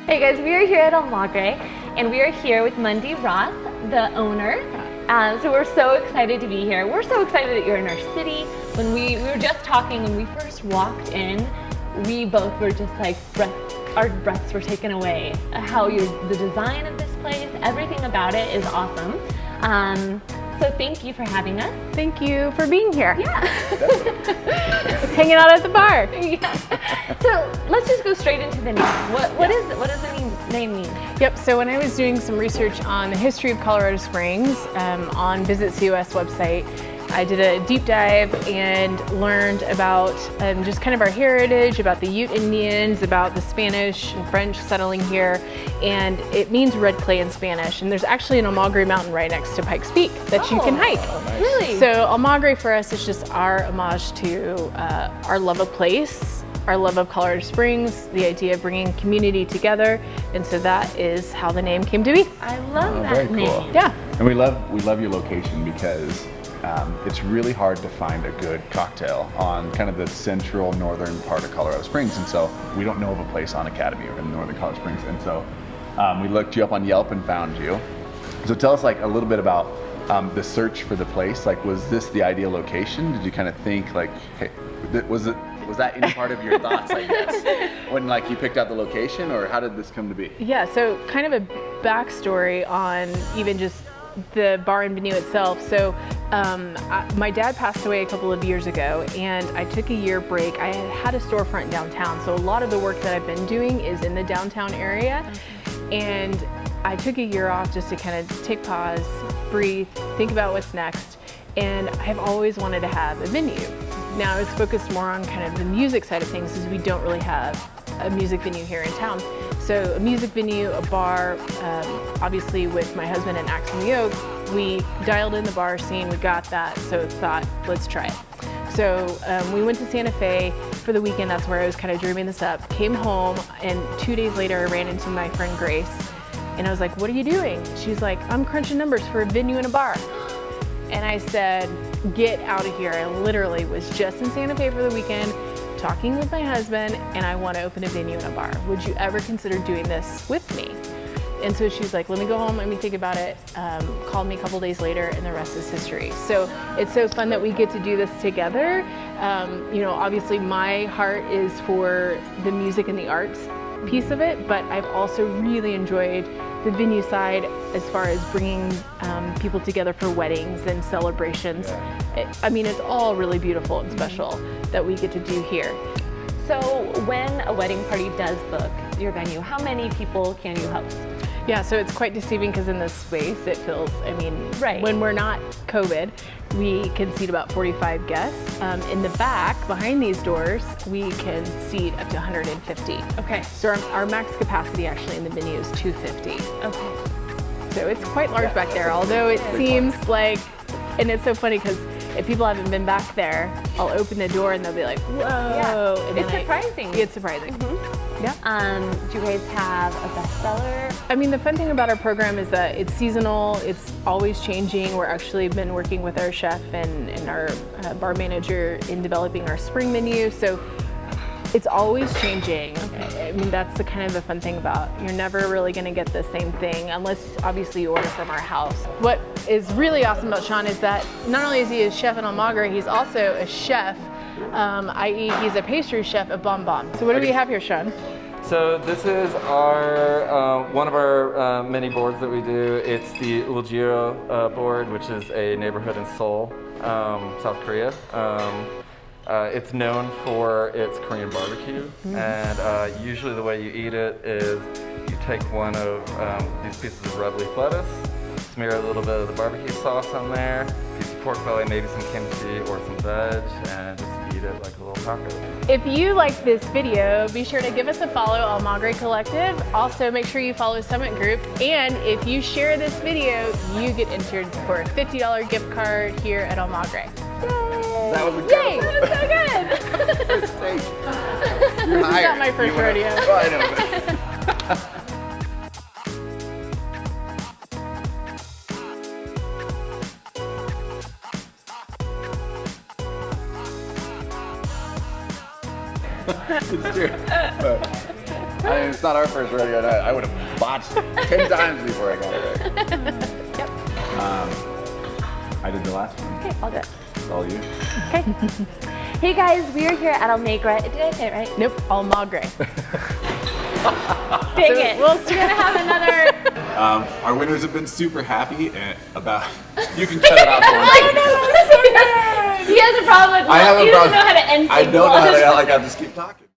Hey guys, we are here at Almagre, and we are here with Mundy Ross, the owner. So we're so excited to be here. We're so excited that you're in our city. When we were just talking, when we first walked in, we both were just like, our breaths were taken away. The design of this place, everything about it is awesome. So thank you for having us. Thank you for being here. Yeah. Hanging out at the bar. Yeah. So let's just go straight into the name. What does the name mean? Yep, so when I was doing some research on the history of Colorado Springs on Visit COS website, I did a deep dive and learned about just kind of our heritage, about the Ute Indians, about the Spanish and French settling here, and it means red clay in Spanish. And there's actually an Almagre mountain right next to Pikes Peak that you can hike. Oh, nice. Really? So Almagre for us is just our homage to our love of place, our love of Colorado Springs, the idea of bringing community together, and so that is how the name came to be. I love that very name. cool. Yeah. And we love your location because it's really hard to find a good cocktail on kind of the central northern part of Colorado Springs, and so we don't know of a place on Academy or in northern Colorado Springs, and so we looked you up on Yelp and found you. So tell us like a little bit about the search for the place. Like, was this the ideal location? Did you kind of think like, hey, was that any part of your thoughts, I guess, when like you picked out the location, or how did this come to be? Yeah, so kind of a backstory on even just the bar and venue itself. So my dad passed away a couple of years ago, and I took a year break. I had a storefront downtown, so a lot of the work that I've been doing is in the downtown area. And I took a year off just to kind of take pause, breathe, think about what's next. And I've always wanted to have a venue. Now I was focused more on kind of the music side of things, as we don't really have a music venue here in town. So a music venue, a bar, obviously with my husband and Axe in the Oak, we dialed in the bar scene, we got that, so thought, let's try it. So we went to Santa Fe for the weekend. That's where I was kind of dreaming this up. Came home, and 2 days later I ran into my friend Grace, and I was like, what are you doing? She's like, I'm crunching numbers for a venue and a bar. And I said, get out of here. I literally was just in Santa Fe for the weekend, talking with my husband, and I want to open a venue and a bar. Would you ever consider doing this with me? And so she's like, let me go home, let me think about it. Called me a couple days later, and the rest is history. So it's so fun that we get to do this together. You know, obviously my heart is for the music and the arts piece of it, but I've also really enjoyed the venue side as far as bringing people together for weddings and celebrations. Yeah. I mean, it's all really beautiful and special that we get to do here. So when a wedding party does book your venue, how many people can you host? Yeah, so it's quite deceiving because in this space it feels, I mean, Right. when we're not COVID, we can seat about 45 guests. In the back, behind these doors, we can seat up to 150. Okay. So our max capacity actually in the venue is 250. Okay. So it's quite large back there, although it seems like, and it's so funny because if people haven't been back there, I'll open the door and they'll be like, whoa. Yeah. And It's then surprising. It's surprising. Yeah. Do you guys have a bestseller? I mean, the fun thing about our program is that it's seasonal, it's always changing. We're actually been working with our chef and our bar manager in developing our spring menu. So it's always changing. I mean, that's the kind of the fun thing about, you're never really gonna get the same thing unless obviously you order from our house. What is really awesome about Sean is that not only is he a chef in Almagre, he's also a chef, i.e. he's a pastry chef at Bon Bon. So what do we have here, Sean? So this is our one of our many boards that we do. It's the Uljiro board, which is a neighborhood in Seoul, South Korea. It's known for its Korean barbecue, and usually the way you eat it is you take one of these pieces of red leaf lettuce, smear a little bit of the barbecue sauce on there, piece of pork belly, maybe some kimchi or some veg, and just eat it like a little taco. If you like this video, be sure to give us a follow, Almagre Collective. Also, make sure you follow Summit Group. And if you share this video, you get entered for a $50 gift card here at Almagre. That was Yay! incredible. That was so good! This is not my first rodeo. Oh, I know. It's true. I mean, it's not our first rodeo night. I would have botched 10 times before I got it right. Yep. I did the last one. Okay, I'll do it. It's all you. Okay. Hey guys, we are here at Almagre. Did I say it right? Nope, Almagre. Dang it. We're gonna have another. Our winners have been super happy about. You can cut it out for me. I know. He has a problem with. I have a he problem. doesn't know how to end. I don't know how to. Like, I just keep talking.